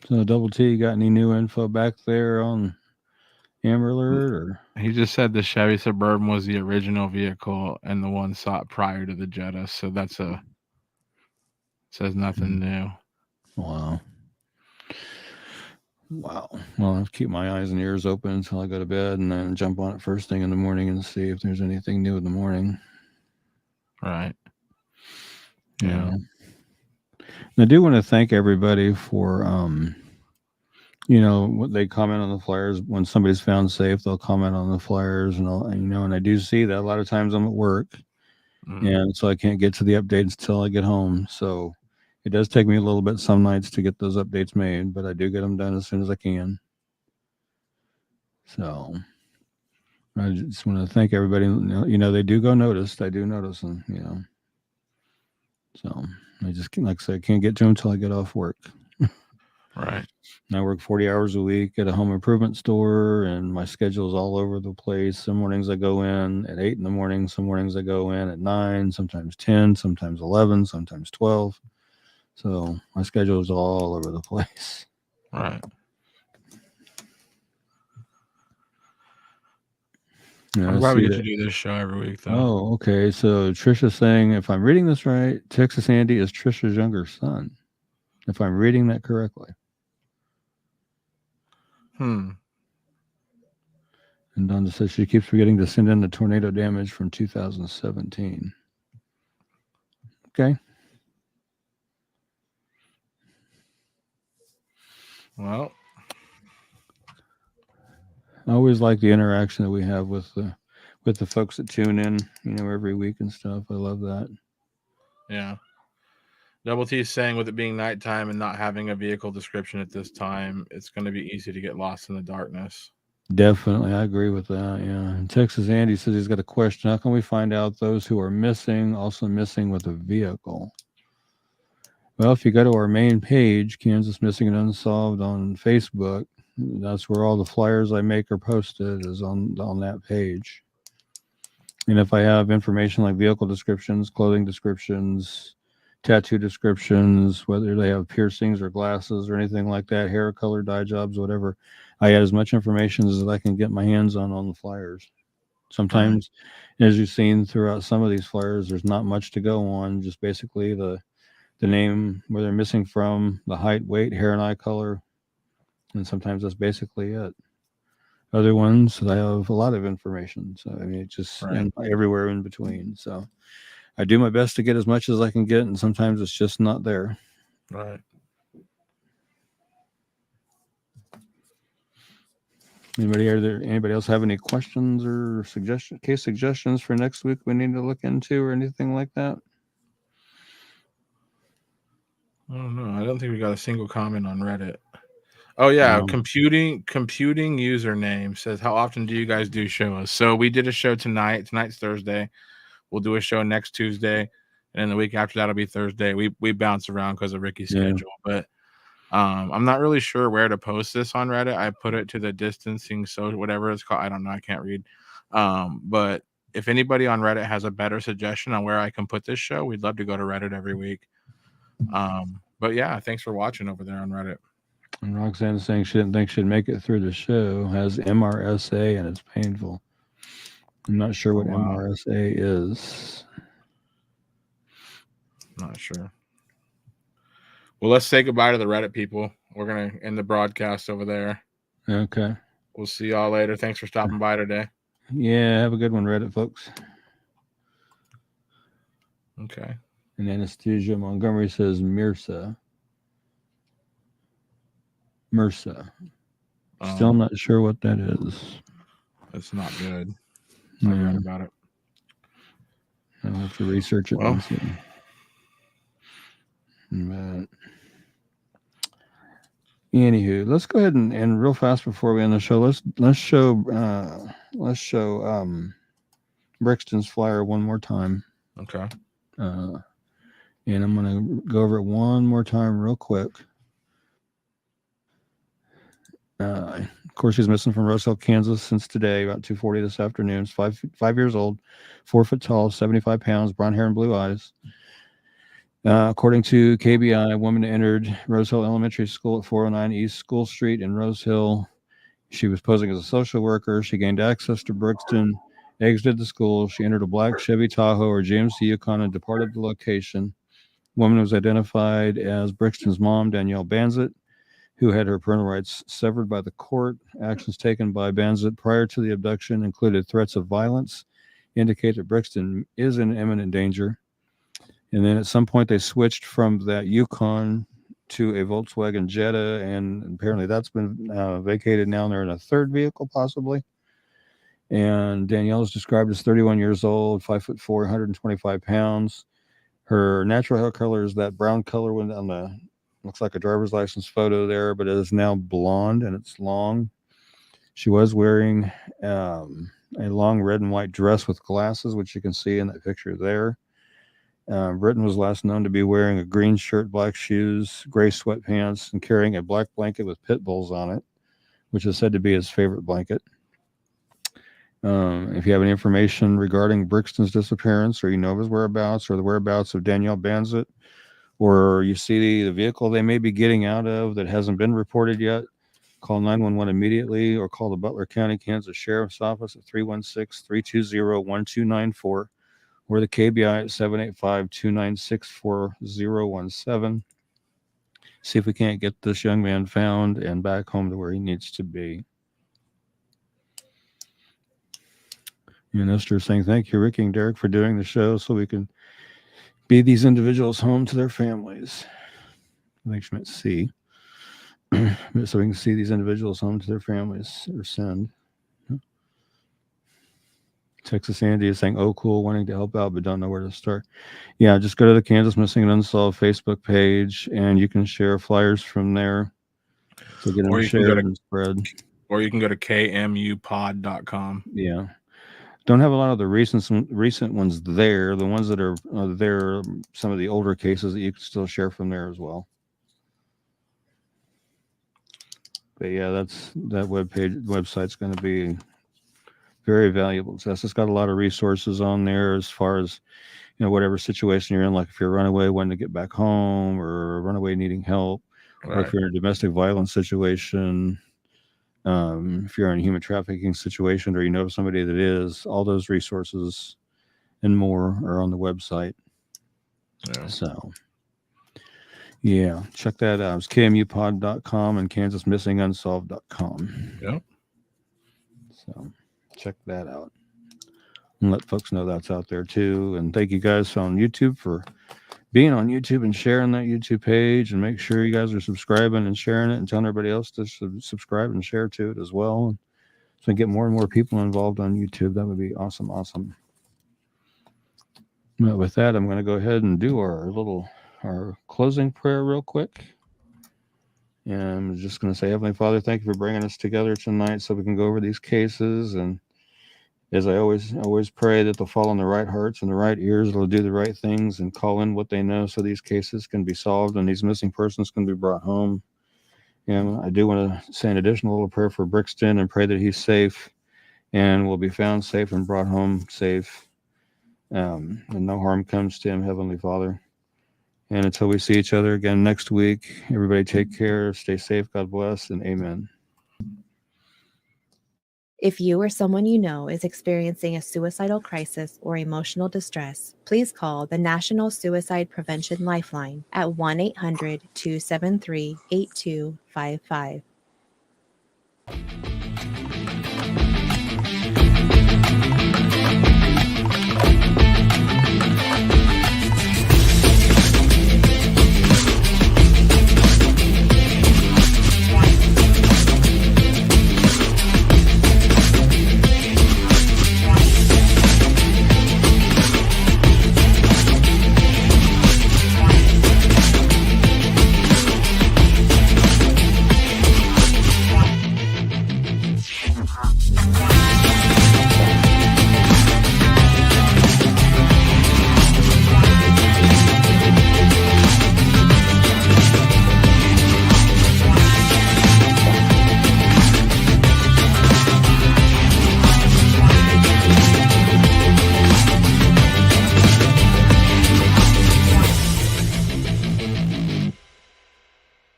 So Double T, you got any new info back there on Amber Alert? Or he just said the Chevy Suburban was the original vehicle and the one sought prior to the Jetta. So that's says nothing new. Wow. Well, I have to keep my eyes and ears open until I go to bed and then jump on it first thing in the morning and see if there's anything new in the morning. Right. Yeah. And I do want to thank everybody for, what they comment on the flyers. When somebody's found safe, they'll comment on the flyers and I do see that a lot of times I'm at work and so I can't get to the updates until I get home. So it does take me a little bit some nights to get those updates made, but I do get them done as soon as I can. So I just want to thank everybody. They do go noticed. I do notice them, So I just, like I said, can't get to them until I get off work. Right. I work 40 hours a week at a home improvement store, and my schedule is all over the place. Some mornings I go in at 8 in the morning. Some mornings I go in at 9, sometimes 10, sometimes 11, sometimes 12. So my schedule is all over the place. Right. I'm glad we get to do this show every week, though. Oh, okay. So Trisha's saying, if I'm reading this right, Texas Andy is Trisha's younger son. If I'm reading that correctly. And Donna says she keeps forgetting to send in the tornado damage from 2017. Okay. Well, I always like the interaction that we have with the folks that tune in, every week and stuff. I love that. Yeah. Double T is saying, with it being nighttime and not having a vehicle description at this time, it's going to be easy to get lost in the darkness. Definitely. I agree with that. Yeah. And Texas Andy says he's got a question. How can we find out those who are missing, also missing with a vehicle? Well, if you go to our main page, Kansas Missing and Unsolved on Facebook, that's where all the flyers I make are posted, is on that page. And if I have information like vehicle descriptions, clothing descriptions, tattoo descriptions, whether they have piercings or glasses or anything like that, hair color, dye jobs, whatever, I add as much information as I can get my hands on the flyers. Sometimes, as you've seen throughout some of these flyers, there's not much to go on, just basically the name, where they're missing from, the height, weight, hair and eye color, and sometimes that's basically it. Other ones, I have a lot of information, so it's just everywhere in between. So I do my best to get as much as I can get, and sometimes it's just not there. Right. Anybody else have any questions or case suggestions for next week we need to look into or anything like that? I don't know. I don't think we got a single comment on Reddit. Oh yeah, computing username says, how often do you guys do shows? So we did a show tonight. Tonight's Thursday. We'll do a show next Tuesday, and then the week after that'll be Thursday. We bounce around because of Ricky's schedule, but I'm not really sure where to post this on Reddit. I put it to the distancing, so whatever it's called. I don't know. I can't read. But if anybody on Reddit has a better suggestion on where I can put this show, we'd love to go to Reddit every week. But yeah, thanks for watching over there on Reddit. And Roxanne is saying she didn't think she'd make it through the show. Has MRSA and it's painful. I'm not sure what MRSA is. Not sure. Well, let's say goodbye to the Reddit people. We're going to end the broadcast over there. Okay. We'll see y'all later. Thanks for stopping by today. Yeah, have a good one, Reddit folks. Okay. And Anesthesia Montgomery says MRSA. Still not sure what that is. That's not good. I read about it. I'll have to research it and see. But Anywho, let's go ahead and real fast before we end the show. Let's show Brixton's flyer one more time. Okay. And I'm going to go over it one more time real quick. Of course, she's missing from Rose Hill, Kansas since today, about 2:40 this afternoon. She's 5 years old, 4 foot tall, 75 pounds, brown hair and blue eyes. According to KBI, a woman entered Rose Hill Elementary School at 409 East School Street in Rose Hill. She was posing as a social worker. She gained access to Brixton, exited the school. She entered a black Chevy Tahoe or GMC Yukon and departed the location. The woman was identified as Brixton's mom, Danielle Banzett, who had her parental rights severed by the court. Actions taken by Banzett prior to the abduction included threats of violence, indicate that Brixton is in imminent danger. And then at some point they switched from that Yukon to a Volkswagen Jetta, and apparently that's been vacated now. They're in a third vehicle possibly. And Danielle is described as 31 years old, 5'4", 125 pounds. Her natural hair color is that brown color one on the, looks like a driver's license photo there, but it is now blonde and it's long. She was wearing a long red and white dress with glasses, which you can see in that picture there. Britton was last known to be wearing a green shirt, black shoes, gray sweatpants, and carrying a black blanket with pit bulls on it, which is said to be his favorite blanket. If you have any information regarding Brixton's disappearance, or you know of his whereabouts, or the whereabouts of Danielle Banzett, or you see the vehicle they may be getting out of that hasn't been reported yet, call 911 immediately, or call the Butler County, Kansas Sheriff's Office at 316-320-1294. or the KBI at 785-296-4017. See if we can't get this young man found and back home to where he needs to be. And Esther saying, thank you, Ricky and Derek, for doing the show so we can be these individuals home to their families. I think she meant see. So we can see these individuals home to their families or send. Texas Andy is saying, oh, cool, wanting to help out, but don't know where to start. Yeah, just go to the Kansas Missing and Unsolved Facebook page, and you can share flyers from there. So get them shared and spread. Or you can go to kmupod.com. Yeah. Don't have a lot of the recent ones there. The ones that are there, some of the older cases that you can still share from there as well. But yeah, that website's going to be very valuable. So it's got a lot of resources on there as far as, whatever situation you're in, like if you're a runaway wanting to get back home, or a runaway needing help, right, or if you're in a domestic violence situation, if you're in a human trafficking situation, or you know somebody that is, all those resources and more are on the website. Yeah. So yeah, check that out. It's kmupod.com and kansasmissingunsolved.com. Yep. So check that out and let folks know that's out there too. And thank you guys on YouTube for being on YouTube and sharing that YouTube page, and make sure you guys are subscribing and sharing it and telling everybody else to subscribe and share to it as well. And so we get more and more people involved on YouTube. That would be awesome. Well, with that, I'm going to go ahead and do our closing prayer real quick. And I'm just going to say, Heavenly Father, thank you for bringing us together tonight so we can go over these cases. And as I always pray that they'll fall on the right hearts and the right ears, they'll do the right things and call in what they know so these cases can be solved and these missing persons can be brought home. And I do want to say an additional little prayer for Brixton and pray that he's safe and will be found safe and brought home safe. And no harm comes to him, Heavenly Father. And until we see each other again next week, everybody take care, stay safe, God bless, and amen. If you or someone you know is experiencing a suicidal crisis or emotional distress, please call the National Suicide Prevention Lifeline at 1-800-273-8255.